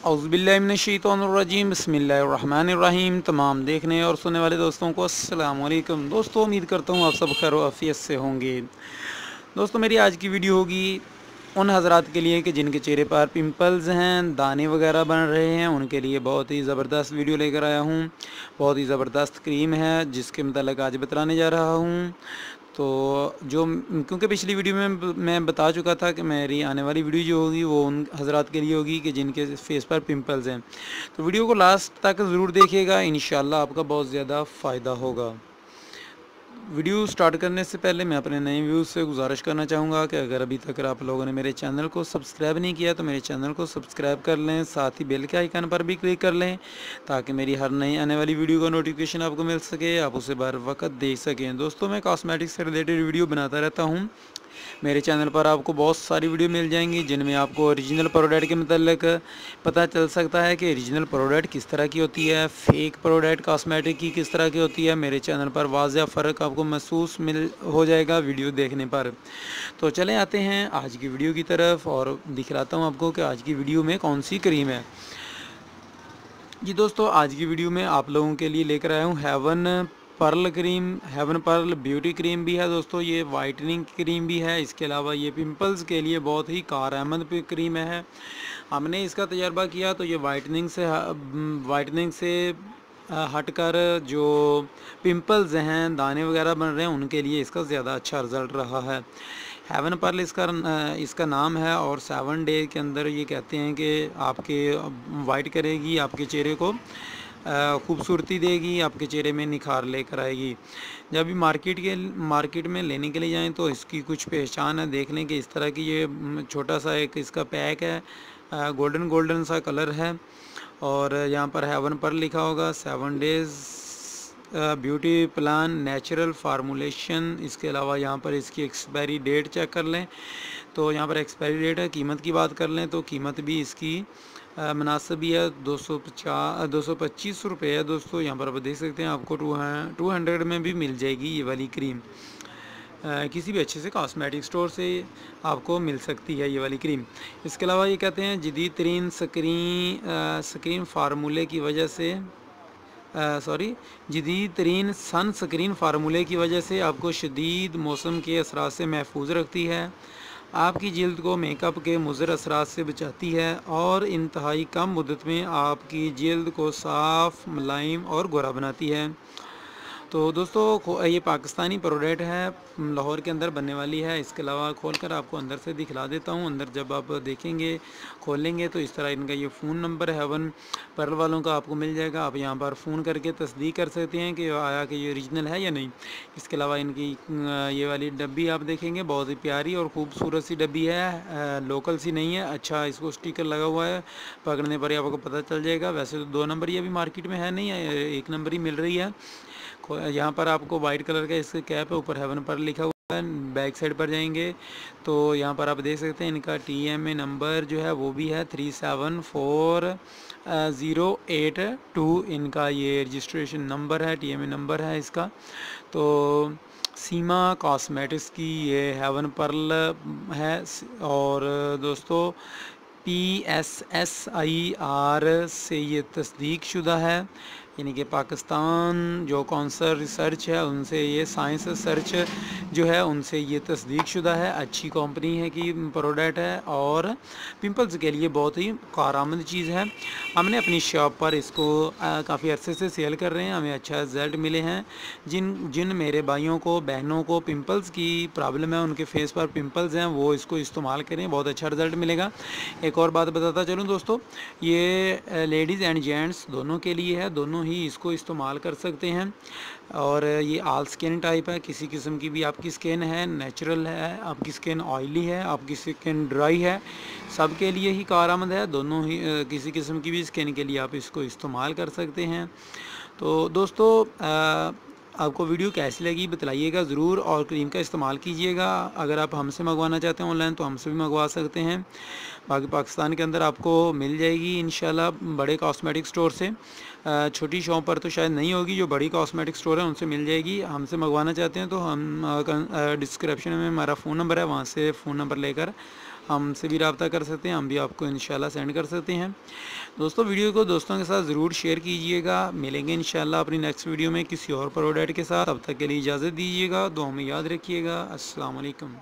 औज़ुबिल्लाहिमिनश्शैतानिर्रजीम बिस्मिल्लाहिर्रहमानिर्रहीम। तमाम देखने और सुनने वाले दोस्तों को अस्सलाम वालेकुम। दोस्तों, उम्मीद करता हूँ आप सब खैर व आफियत से होंगे। दोस्तों, मेरी आज की वीडियो होगी उन हज़रात के लिए कि जिनके चेहरे पर पिंपल्स हैं, दाने वगैरह बन रहे हैं, उनके लिए बहुत ही ज़बरदस्त वीडियो लेकर आया हूँ। बहुत ही ज़बरदस्त क्रीम है जिसके मतलब आज बताने जा रहा हूँ। तो क्योंकि पिछली वीडियो में मैं बता चुका था कि मेरी आने वाली वीडियो जो होगी वो उन हज़रात के लिए होगी कि जिनके फेस पर पिंपल्स हैं। तो वीडियो को लास्ट तक ज़रूर देखिएगा, इंशाल्लाह आपका बहुत ज़्यादा फ़ायदा होगा। वीडियो स्टार्ट करने से पहले मैं अपने नए व्यूज़ से गुजारिश करना चाहूँगा कि अगर अभी तक आप लोगों ने मेरे चैनल को सब्सक्राइब नहीं किया तो मेरे चैनल को सब्सक्राइब कर लें, साथ ही बेल के आइकन पर भी क्लिक कर लें ताकि मेरी हर नई आने वाली वीडियो का नोटिफिकेशन आपको मिल सके, आप उसे बर वक्त देख सकें। दोस्तों, मैं कॉस्मेटिक्स से रिलेटेड वीडियो बनाता रहता हूँ। मेरे चैनल पर आपको बहुत सारी वीडियो मिल जाएंगी जिनमें आपको ओरिजिनल प्रोडक्ट के मतलब पता चल सकता है कि ओरिजिनल प्रोडक्ट किस तरह की होती है, फेक प्रोडक्ट कॉस्मेटिक की किस तरह की होती है। मेरे चैनल पर वाज़ेह फ़र्क आपको महसूस हो जाएगा वीडियो देखने पर। तो चले आते हैं आज की वीडियो की तरफ और दिखलाता हूँ आपको कि आज की वीडियो में कौन सी क्रीम है। जी दोस्तों, आज की वीडियो में आप लोगों के लिए लेकर आया हूँ Heaven Pearl cream. Heaven Pearl beauty cream भी है दोस्तों, ये वाइटनिंग क्रीम भी है। इसके अलावा ये पिंपल्स के लिए बहुत ही कारआमद क्रीम है। हमने इसका तजर्बा किया तो ये वाइटनिंग से हटकर जो पिंपल्स हैं, दाने वगैरह बन रहे हैं, उनके लिए इसका ज़्यादा अच्छा रिज़ल्ट रहा है। हेवन पर्ल इसका नाम है और 7 डे के अंदर ये कहते हैं कि आपके वाइट करेगी, आपके चेहरे को खूबसूरती देगी, आपके चेहरे में निखार लेकर आएगी। जब भी मार्केट में लेने के लिए जाएं तो इसकी कुछ पहचान है, देख लें कि इस तरह की ये छोटा सा एक इसका पैक है, गोल्डन सा कलर है और यहाँ पर हेवन पर्ल लिखा होगा। 7 days beauty plan natural formulation. इसके अलावा यहाँ पर इसकी एक्सपायरी डेट चेक कर लें तो यहाँ पर एक्सपायरी डेट है। कीमत की बात कर लें तो कीमत भी इसकी मुनासिब ही है, 225 रुपये है दोस्तों। यहाँ पर आप देख सकते हैं, आपको 200 में भी मिल जाएगी ये वाली क्रीम। किसी भी अच्छे से कॉस्मेटिक स्टोर से आपको मिल सकती है ये वाली क्रीम। इसके अलावा ये कहते हैं जदीद तरीन स्क्रीन फार्मूले की वजह से जदीद तरीन सन स्क्रीन फार्मूले की वजह से आपको शदीद मौसम के असरात से महफूज रखती है, आपकी जिल्द को मेकअप के मुज़र असरात से बचाती है और इंतहाई कम मुद्दत में आपकी जिल्द को साफ़, मुलायम और गोरा बनाती है। तो दोस्तों, ये पाकिस्तानी प्रोडक्ट है, लाहौर के अंदर बनने वाली है। इसके अलावा खोलकर आपको अंदर से दिखला देता हूँ। अंदर जब आप देखेंगे, खोलेंगे तो इस तरह इनका ये फ़ोन नंबर हेवन पर्ल वालों का आपको मिल जाएगा। आप यहाँ पर फ़ोन करके तस्दीक कर सकते हैं कि आया कि ये ओरिजिनल है या नहीं। इसके अलावा इनकी ये वाली डब्बी आप देखेंगे, बहुत ही प्यारी और ख़ूबसूरत सी डब्बी है, लोकल सी नहीं है। अच्छा, इसको स्टिकर लगा हुआ है, पकड़ने पर ही आपको पता चल जाएगा। वैसे तो 2 नंबर ये अभी मार्केट में है नहीं, 1 नंबर ही मिल रही है। यहाँ पर आपको वाइट कलर का इसका कैप है, ऊपर हेवन पर लिखा हुआ है। बैक साइड पर जाएंगे तो यहाँ पर आप देख सकते हैं इनका TMA नंबर जो है वो भी है 374082। इनका ये रजिस्ट्रेशन नंबर है, TMA नंबर है इसका। तो सीमा कॉस्मेटिक्स की ये हेवन पर्ल है और दोस्तों PSSIR से ये तस्दीक शुदा है, यानी कि पाकिस्तान जो कौंसल रिसर्च है उनसे ये साइंस सर्च जो है उनसे ये तस्दीक शुदा है। अच्छी कंपनी है कि प्रोडक्ट है और पिंपल्स के लिए बहुत ही कारआमद चीज़ है। हमने अपनी शॉप पर इसको काफ़ी अरसे से सेल कर रहे हैं, हमें अच्छा रिज़ल्ट मिले हैं। जिन मेरे भाइयों को बहनों को पिंपल्स की प्रॉब्लम है, उनके फेस पर पिंपल्स हैं, वो इसको इस्तेमाल करें, बहुत अच्छा रिज़ल्ट मिलेगा। एक और बात बताता चलूँ दोस्तों, ये लेडीज़ एंड जेंट्स दोनों के लिए है, दोनों ही इसको इस्तेमाल कर सकते हैं। और ये ऑल स्किन टाइप है, किसी किस्म की भी आपकी स्किन है, नेचुरल है, आपकी स्किन ऑयली है, आपकी स्किन ड्राई है, सब के लिए ही कारआमद है। दोनों ही किसी किस्म की भी स्किन के लिए आप इसको इस्तेमाल कर सकते हैं। तो दोस्तों, आपको वीडियो कैसी लगी बतलाइएगा ज़रूर और क्रीम का इस्तेमाल कीजिएगा। अगर आप हमसे मंगवाना चाहते हैं ऑनलाइन तो हमसे भी मंगवा सकते हैं। बाकी पाकिस्तान के अंदर आपको मिल जाएगी इंशाल्लाह बड़े कॉस्मेटिक स्टोर से। छोटी शॉप पर तो शायद नहीं होगी, जो बड़ी कॉस्मेटिक स्टोर है उनसे मिल जाएगी। हमसे मंगवाना चाहते हैं तो हम डिस्क्रिप्शन में हमारा फ़ोन नंबर है, वहाँ से फ़ोन नंबर लेकर हमसे भी रब्ता कर सकते हैं, हम भी आपको इंशाल्लाह सेंड कर सकते हैं। दोस्तों वीडियो को दोस्तों के साथ ज़रूर शेयर कीजिएगा। मिलेंगे इंशाल्लाह अपनी नेक्स्ट वीडियो में किसी और प्रोडक्ट के साथ। तब तक के लिए इजाज़त दीजिएगा, दुआ में याद रखिएगा। अस्सलाम वालेकुम।